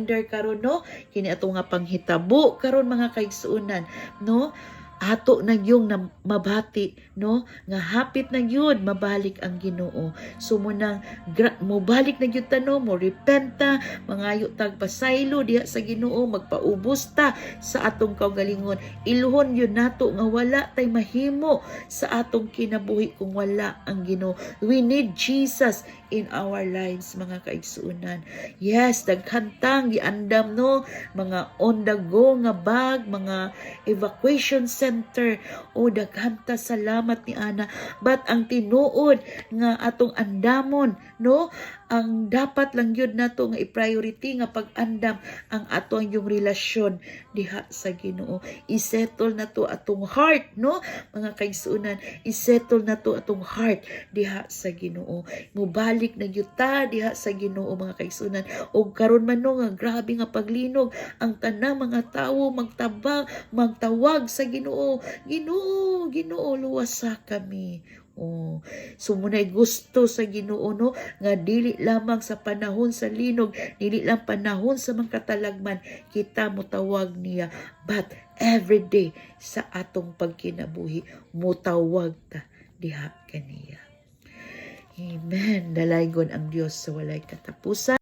karon no, kini ato nga panghitabo karon mga kaigsuonan no, ato na yung na mabati no nga hapit na gyud mabalik ang Ginoo. So munang mobalik na gyud tano, mo repenta, mangayo tag pasaylo diha sa Ginoo, magpaubos ta sa atong kaugalingon. Iluhon yun nato nga wala tay mahimo sa atong kinabuhi kung wala ang Ginoo. We need Jesus in our lives mga kaigsuonan. Yes, daghantang giandam no, mga on the go nga bag, mga evacuation center, o daghanta salamat ni ana. But ang tinuod nga atong andamon no, ang dapat lang yun nato nga i-priority nga pag-andam ang atong yung relasyon diha sa Ginoo. I-settle na to atong heart no mga kaigsuonan, i-settle na to atong heart diha sa Ginoo. Mubalik na gyud ta diha sa Ginoo mga kaigsuonan. Og karon man no nga grabe nga paglinog, ang tanang mga tawo magtawag sa Ginoo, Ginoo, Ginoo, luwasa kami. Oh, so muna'y gusto sa Ginoo no nga dili lamang sa panahon sa linog, dili lang panahon sa mga katalagman kita mutawag niya, but every day sa atong pagkinabuhi mutawag ta diha kaniya. Amen. Dalaygon ang Dios sa walay katapusan.